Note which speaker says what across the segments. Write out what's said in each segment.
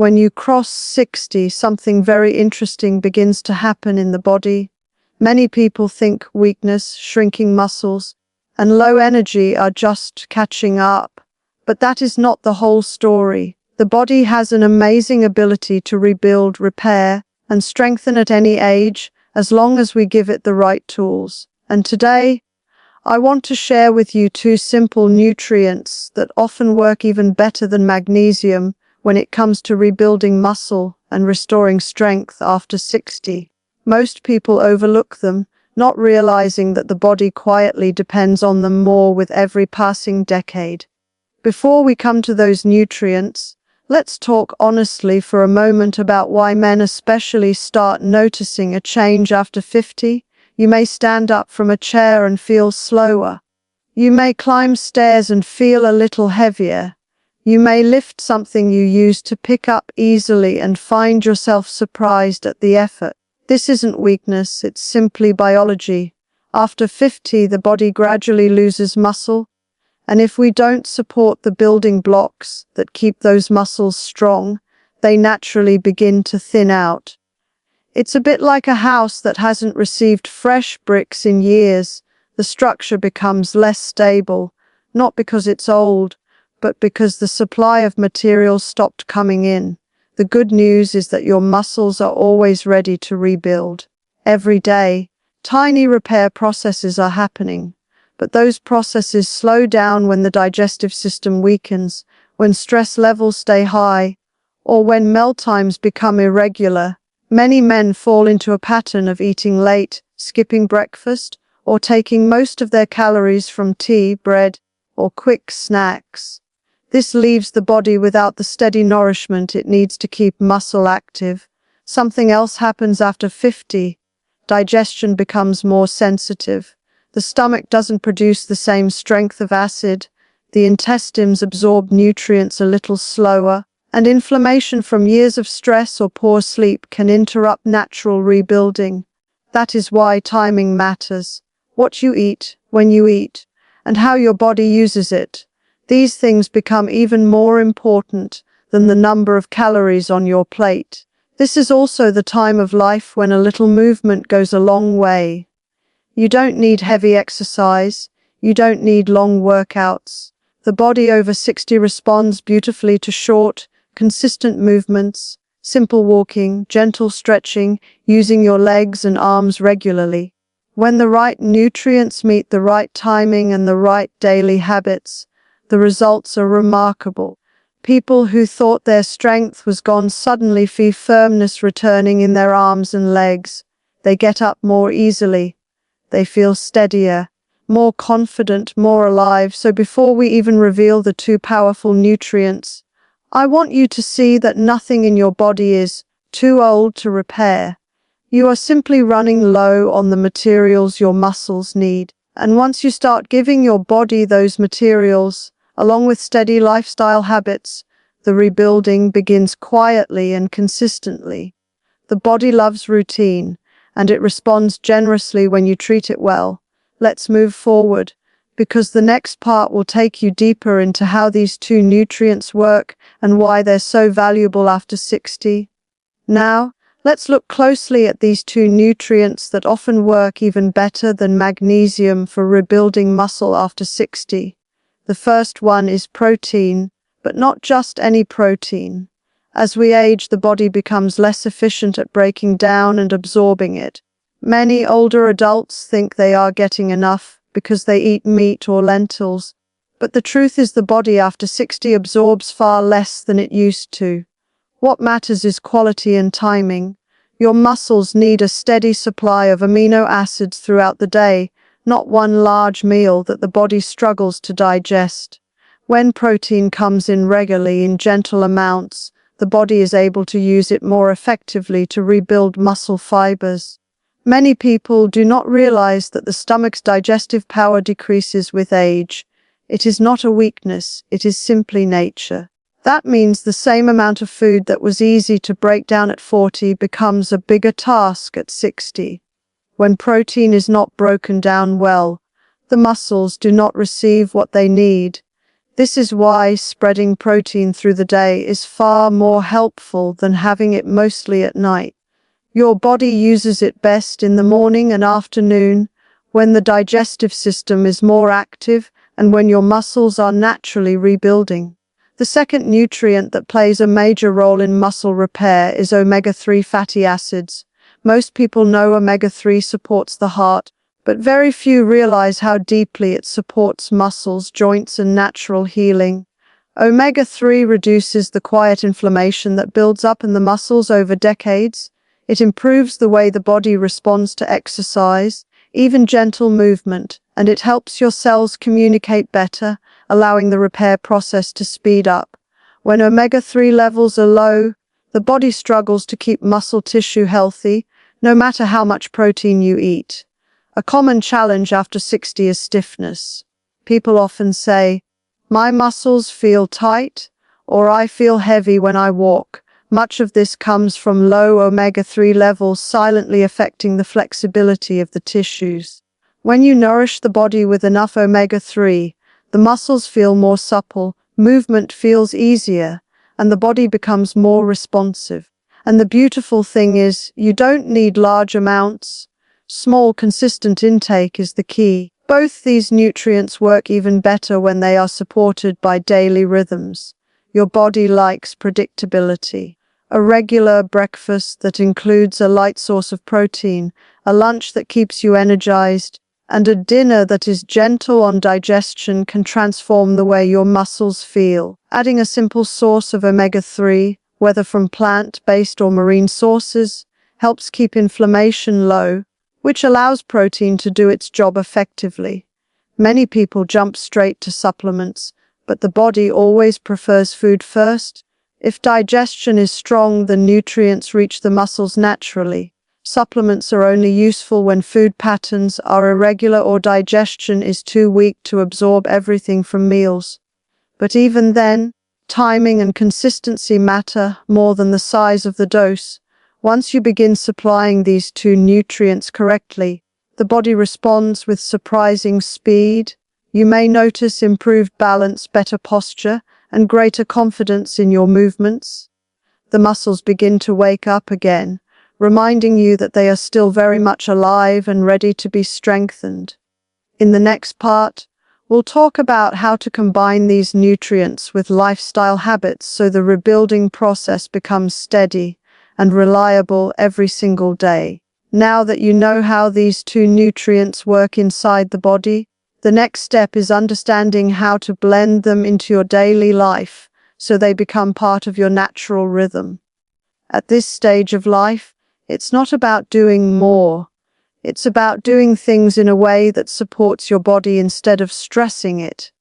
Speaker 1: When you cross 60, something very interesting begins to happen in the body. Many people think weakness, shrinking muscles, and low energy are just catching up. But that is not the whole story. The body has an amazing ability to rebuild, repair, and strengthen at any age, as long as we give it the right tools. And today, I want to share with you two simple nutrients that often work even better than magnesium when it comes to rebuilding muscle and restoring strength after 60. Most people overlook them, not realizing that the body quietly depends on them more with every passing decade. Before we come to those nutrients, let's talk honestly for a moment about why men especially start noticing a change after 50. You may stand up from a chair and feel slower. You may climb stairs and feel a little heavier. You may lift something you used to pick up easily and find yourself surprised at the effort. This isn't weakness, it's simply biology. After 50, the body gradually loses muscle, and if we don't support the building blocks that keep those muscles strong, they naturally begin to thin out. It's a bit like a house that hasn't received fresh bricks in years. The structure becomes less stable, not because it's old, but because the supply of materials stopped coming in. The good news is that your muscles are always ready to rebuild. Every day, tiny repair processes are happening, but those processes slow down when the digestive system weakens, when stress levels stay high, or when meal times become irregular. Many men fall into a pattern of eating late, skipping breakfast, or taking most of their calories from tea, bread, or quick snacks. This leaves the body without the steady nourishment it needs to keep muscle active. Something else happens after 50. Digestion becomes more sensitive. The stomach doesn't produce the same strength of acid. The intestines absorb nutrients a little slower, and inflammation from years of stress or poor sleep can interrupt natural rebuilding. That is why timing matters. What you eat, when you eat, and how your body uses it. These things become even more important than the number of calories on your plate. This is also the time of life when a little movement goes a long way. You don't need heavy exercise. You don't need long workouts. The body over 60 responds beautifully to short, consistent movements, simple walking, gentle stretching, using your legs and arms regularly. When the right nutrients meet the right timing and the right daily habits, the results are remarkable. People who thought their strength was gone suddenly feel firmness returning in their arms and legs. They get up more easily. They feel steadier, more confident, more alive. So before we even reveal the two powerful nutrients, I want you to see that nothing in your body is too old to repair. You are simply running low on the materials your muscles need. And once you start giving your body those materials, along with steady lifestyle habits, the rebuilding begins quietly and consistently. The body loves routine, and it responds generously when you treat it well. Let's move forward, because the next part will take you deeper into how these two nutrients work and why they're so valuable after 60. Now, let's look closely at these two nutrients that often work even better than magnesium for rebuilding muscle after 60. The first one is protein, but not just any protein. As we age, the body becomes less efficient at breaking down and absorbing it. Many older adults think they are getting enough because they eat meat or lentils, but the truth is the body after 60 absorbs far less than it used to. What matters is quality and timing. Your muscles need a steady supply of amino acids throughout the day, not one large meal that the body struggles to digest. When protein comes in regularly in gentle amounts, the body is able to use it more effectively to rebuild muscle fibers. Many people do not realize that the stomach's digestive power decreases with age. It is not a weakness, it is simply nature. That means the same amount of food that was easy to break down at 40 becomes a bigger task at 60. When protein is not broken down well, the muscles do not receive what they need. This is why spreading protein through the day is far more helpful than having it mostly at night. Your body uses it best in the morning and afternoon, when the digestive system is more active and when your muscles are naturally rebuilding. The second nutrient that plays a major role in muscle repair is omega-3 fatty acids. Most people know omega-3 supports the heart, but very few realize how deeply it supports muscles, joints, and natural healing. Omega-3 reduces the quiet inflammation that builds up in the muscles over decades. It improves the way the body responds to exercise, even gentle movement, and it helps your cells communicate better, allowing the repair process to speed up. When omega-3 levels are low, the body struggles to keep muscle tissue healthy, no matter how much protein you eat. A common challenge after 60 is stiffness. People often say, "My muscles feel tight," or "I feel heavy when I walk." Much of this comes from low omega-3 levels silently affecting the flexibility of the tissues. When you nourish the body with enough omega-3, the muscles feel more supple, movement feels easier, and the body becomes more responsive. And the beautiful thing is, you don't need large amounts. Small, consistent intake is the key. Both these nutrients work even better when they are supported by daily rhythms. Your body likes predictability. A regular breakfast that includes a light source of protein, a lunch that keeps you energized, and a dinner that is gentle on digestion can transform the way your muscles feel. Adding a simple source of omega-3, whether from plant-based or marine sources, helps keep inflammation low, which allows protein to do its job effectively. Many people jump straight to supplements, but the body always prefers food first. If digestion is strong, the nutrients reach the muscles naturally. Supplements are only useful when food patterns are irregular or digestion is too weak to absorb everything from meals. But even then, timing and consistency matter more than the size of the dose. Once you begin supplying these two nutrients correctly, the body responds with surprising speed. You may notice improved balance, better posture, and greater confidence in your movements. The muscles begin to wake up again, reminding you that they are still very much alive and ready to be strengthened. In the next part, we'll talk about how to combine these nutrients with lifestyle habits so the rebuilding process becomes steady and reliable every single day. Now that you know how these two nutrients work inside the body, the next step is understanding how to blend them into your daily life so they become part of your natural rhythm. At this stage of life, it's not about doing more. It's about doing things in a way that supports your body instead of stressing it.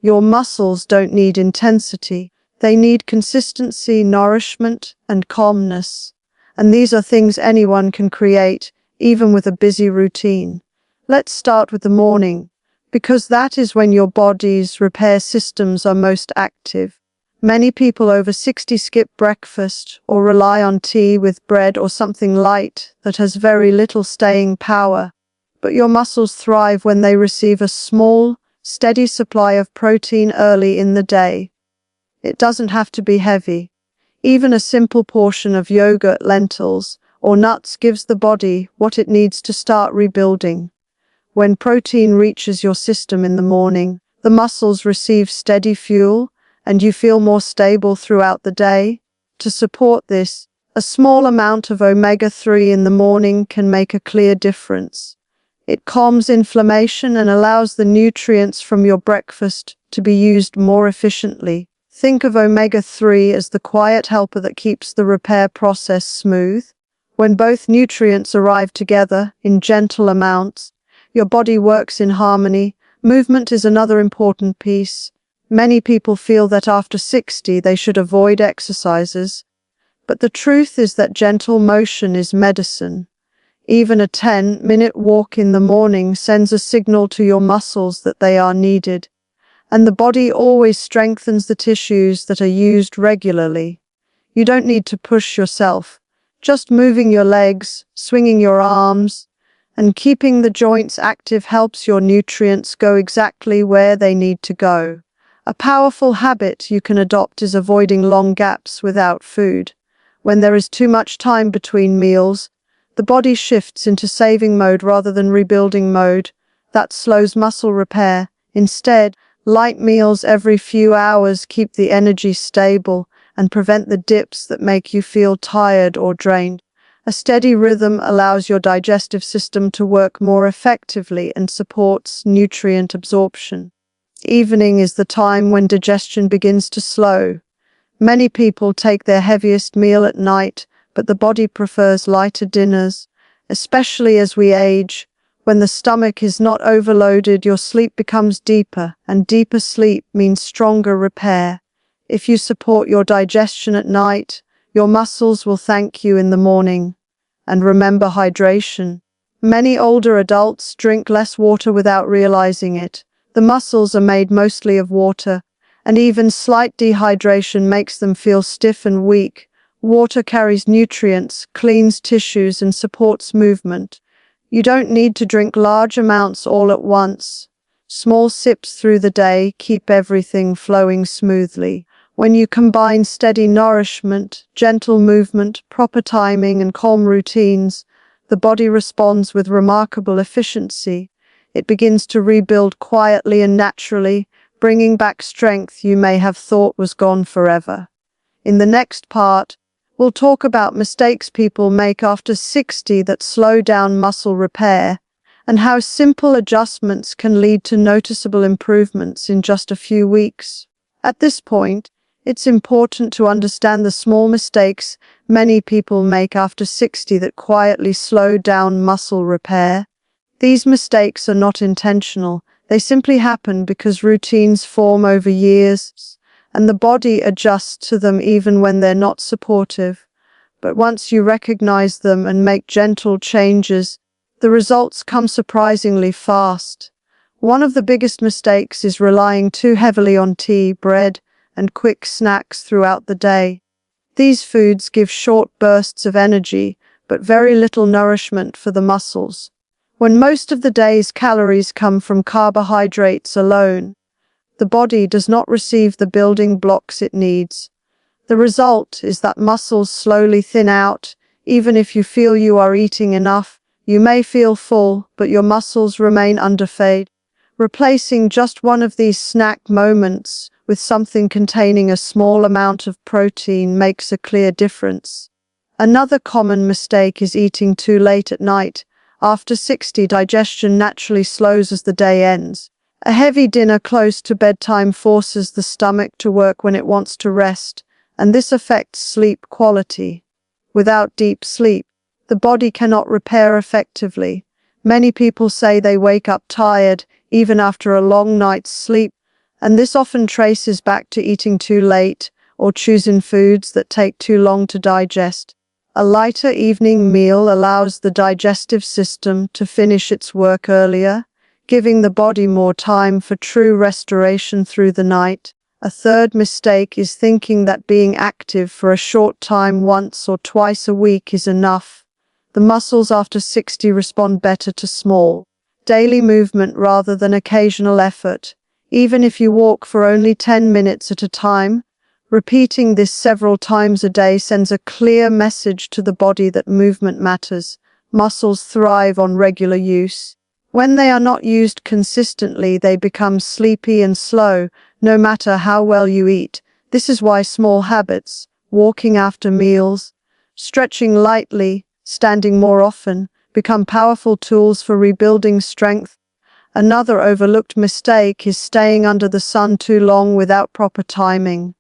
Speaker 1: Your muscles don't need intensity. They need consistency, nourishment, and calmness. And these are things anyone can create, even with a busy routine. Let's start with the morning, because that is when your body's repair systems are most active. Many people over 60 skip breakfast or rely on tea with bread or something light that has very little staying power. But your muscles thrive when they receive a small, steady supply of protein early in the day. It doesn't have to be heavy. Even a simple portion of yogurt, lentils, or nuts gives the body what it needs to start rebuilding. When protein reaches your system in the morning, the muscles receive steady fuel, and you feel more stable throughout the day. To support this, a small amount of omega-3 in the morning can make a clear difference. It calms inflammation and allows the nutrients from your breakfast to be used more efficiently. Think of omega-3 as the quiet helper that keeps the repair process smooth. When both nutrients arrive together in gentle amounts, your body works in harmony. Movement is another important piece. Many people feel that after 60 they should avoid exercises, but the truth is that gentle motion is medicine. Even a 10-minute walk in the morning sends a signal to your muscles that they are needed, and the body always strengthens the tissues that are used regularly. You don't need to push yourself. Just moving your legs, swinging your arms, and keeping the joints active helps your nutrients go exactly where they need to go. A powerful habit you can adopt is avoiding long gaps without food. When there is too much time between meals, the body shifts into saving mode rather than rebuilding mode. That slows muscle repair. Instead, light meals every few hours keep the energy stable and prevent the dips that make you feel tired or drained. A steady rhythm allows your digestive system to work more effectively and supports nutrient absorption. Evening is the time when digestion begins to slow. Many people take their heaviest meal at night, but the body prefers lighter dinners, especially as we age. When the stomach is not overloaded, your sleep becomes deeper, and deeper sleep means stronger repair. If you support your digestion at night, your muscles will thank you in the morning. And remember hydration. Many older adults drink less water without realizing it. The muscles are made mostly of water, and even slight dehydration makes them feel stiff and weak. Water carries nutrients, cleans tissues, and supports movement. You don't need to drink large amounts all at once. Small sips through the day keep everything flowing smoothly. When you combine steady nourishment, gentle movement, proper timing, and calm routines, the body responds with remarkable efficiency. It begins to rebuild quietly and naturally, bringing back strength you may have thought was gone forever. In the next part, we'll talk about mistakes people make after 60 that slow down muscle repair, and how simple adjustments can lead to noticeable improvements in just a few weeks. At this point, it's important to understand the small mistakes many people make after 60 that quietly slow down muscle repair. These mistakes are not intentional. They simply happen because routines form over years, and the body adjusts to them even when they're not supportive. But once you recognize them and make gentle changes, the results come surprisingly fast. One of the biggest mistakes is relying too heavily on tea, bread, and quick snacks throughout the day. These foods give short bursts of energy, but very little nourishment for the muscles. When most of the day's calories come from carbohydrates alone, the body does not receive the building blocks it needs. The result is that muscles slowly thin out. Even if you feel you are eating enough, you may feel full, but your muscles remain underfed. Replacing just one of these snack moments with something containing a small amount of protein makes a clear difference. Another common mistake is eating too late at night. After 60, digestion naturally slows as the day ends. A heavy dinner close to bedtime forces the stomach to work when it wants to rest, and this affects sleep quality. Without deep sleep, the body cannot repair effectively. Many people say they wake up tired, even after a long night's sleep, and this often traces back to eating too late or choosing foods that take too long to digest. A lighter evening meal allows the digestive system to finish its work earlier, giving the body more time for true restoration through the night. A third mistake is thinking that being active for a short time once or twice a week is enough. The muscles after 60 respond better to small, daily movement rather than occasional effort. Even if you walk for only 10 minutes at a time, repeating this several times a day sends a clear message to the body that movement matters. Muscles thrive on regular use. When they are not used consistently, they become sleepy and slow, no matter how well you eat. This is why small habits, walking after meals, stretching lightly, standing more often, become powerful tools for rebuilding strength. Another overlooked mistake is staying under the sun too long without proper timing.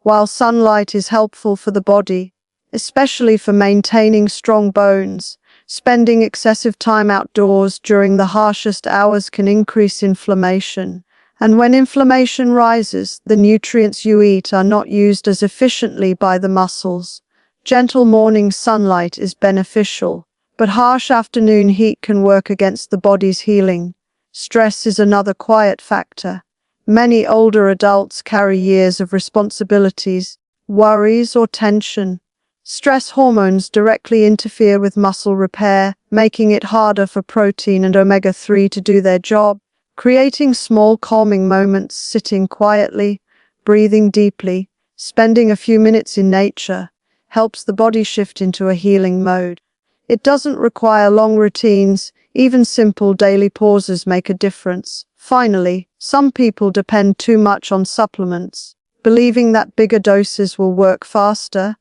Speaker 1: While sunlight is helpful for the body, especially for maintaining strong bones, spending excessive time outdoors during the harshest hours can increase inflammation. And when inflammation rises, the nutrients you eat are not used as efficiently by the muscles. Gentle morning sunlight is beneficial, but harsh afternoon heat can work against the body's healing. Stress is another quiet factor. Many older adults carry years of responsibilities, worries, or tension. Stress hormones directly interfere with muscle repair, making it harder for protein and omega-3 to do their job. Creating small calming moments, sitting quietly, breathing deeply, spending a few minutes in nature, helps the body shift into a healing mode. It doesn't require long routines, even simple daily pauses make a difference. Finally, some people depend too much on supplements, believing that bigger doses will work faster,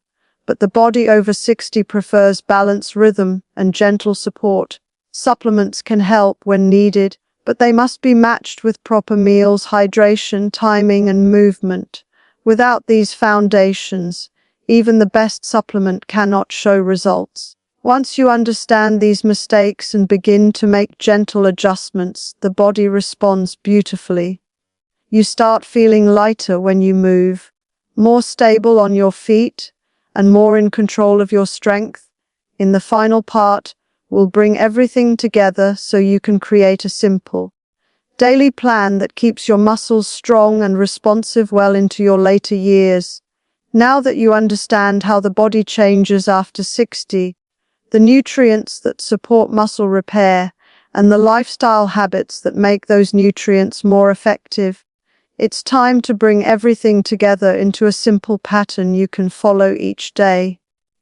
Speaker 1: but the body over 60 prefers balance, rhythm, and gentle support. Supplements can help when needed, but they must be matched with proper meals, hydration, timing, and movement. Without these foundations, even the best supplement cannot show results. Once you understand these mistakes and begin to make gentle adjustments, the body responds beautifully. You start feeling lighter when you move, more stable on your feet, and more in control of your strength. In the final part, we'll bring everything together so you can create a simple daily plan that keeps your muscles strong and responsive well into your later years. Now that you understand how the body changes after 60, the nutrients that support muscle repair, and the lifestyle habits that make those nutrients more effective, it's time to bring everything together into a simple pattern you can follow each day.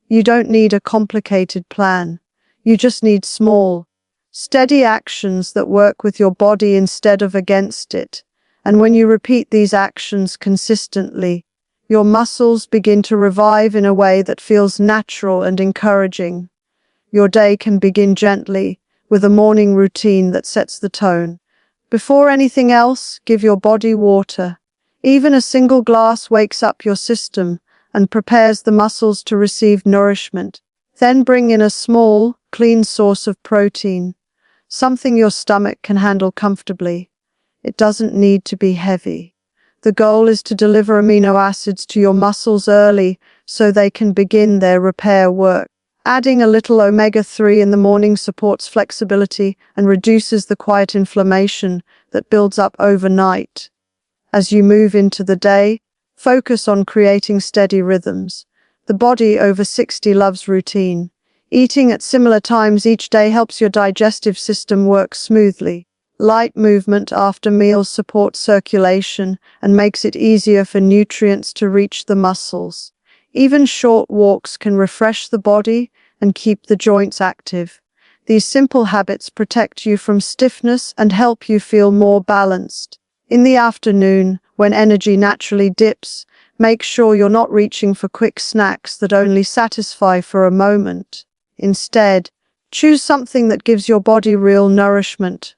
Speaker 1: You don't need a complicated plan. You just need small, steady actions that work with your body instead of against it. And when you repeat these actions consistently, your muscles begin to revive in a way that feels natural and encouraging. Your day can begin gently, with a morning routine that sets the tone. Before anything else, give your body water. Even a single glass wakes up your system and prepares the muscles to receive nourishment. Then bring in a small, clean source of protein, something your stomach can handle comfortably. It doesn't need to be heavy. The goal is to deliver amino acids to your muscles early so they can begin their repair work. Adding a little omega-3 in the morning supports flexibility and reduces the quiet inflammation that builds up overnight. As you move into the day, focus on creating steady rhythms. The body over 60 loves routine. Eating at similar times each day helps your digestive system work smoothly. Light movement after meals supports circulation and makes it easier for nutrients to reach the muscles. Even short walks can refresh the body and keep the joints active. These simple habits protect you from stiffness and help you feel more balanced. In the afternoon, when energy naturally dips, make sure you're not reaching for quick snacks that only satisfy for a moment. Instead, choose something that gives your body real nourishment.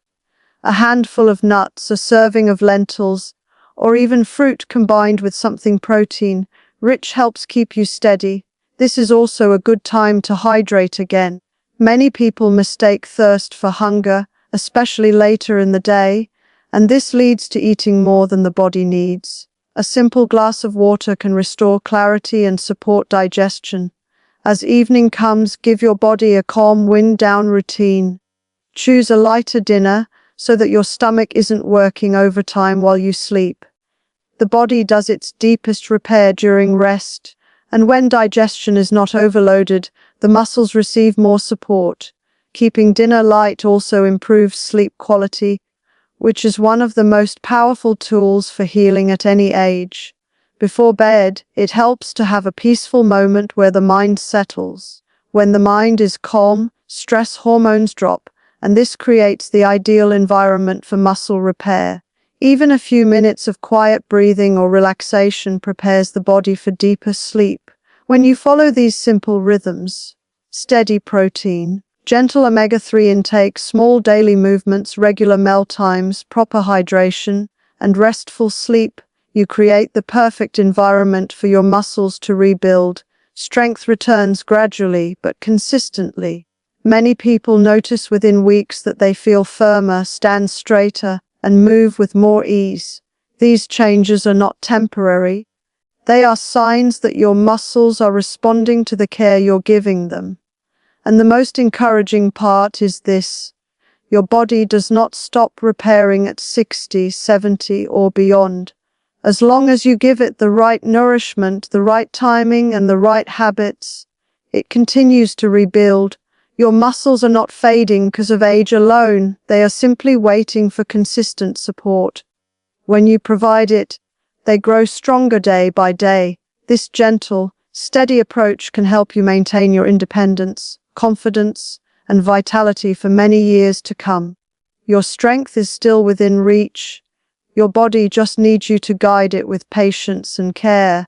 Speaker 1: A handful of nuts, a serving of lentils, or even fruit combined with something protein-rich helps keep you steady. This is also a good time to hydrate again. Many people mistake thirst for hunger, especially later in the day, and this leads to eating more than the body needs. A simple glass of water can restore clarity and support digestion. As evening comes, give your body a calm wind-down routine. Choose a lighter dinner so that your stomach isn't working overtime while you sleep. The body does its deepest repair during rest, and when digestion is not overloaded, the muscles receive more support. Keeping dinner light also improves sleep quality, which is one of the most powerful tools for healing at any age. Before bed, it helps to have a peaceful moment where the mind settles. When the mind is calm, stress hormones drop, and this creates the ideal environment for muscle repair. Even a few minutes of quiet breathing or relaxation prepares the body for deeper sleep. When you follow these simple rhythms, steady protein, gentle omega-3 intake, small daily movements, regular meal times, proper hydration, and restful sleep, you create the perfect environment for your muscles to rebuild. Strength returns gradually but consistently. Many people notice within weeks that they feel firmer, stand straighter, and move with more ease. These changes are not temporary. They are signs that your muscles are responding to the care you're giving them. And the most encouraging part is this: your body does not stop repairing at 60, 70, or beyond. As long as you give it the right nourishment, the right timing, and the right habits, it continues to rebuild. Your muscles are not fading because of age alone. They are simply waiting for consistent support. When you provide it, they grow stronger day by day. This gentle, steady approach can help you maintain your independence, confidence, and vitality for many years to come. Your strength is still within reach. Your body just needs you to guide it with patience and care.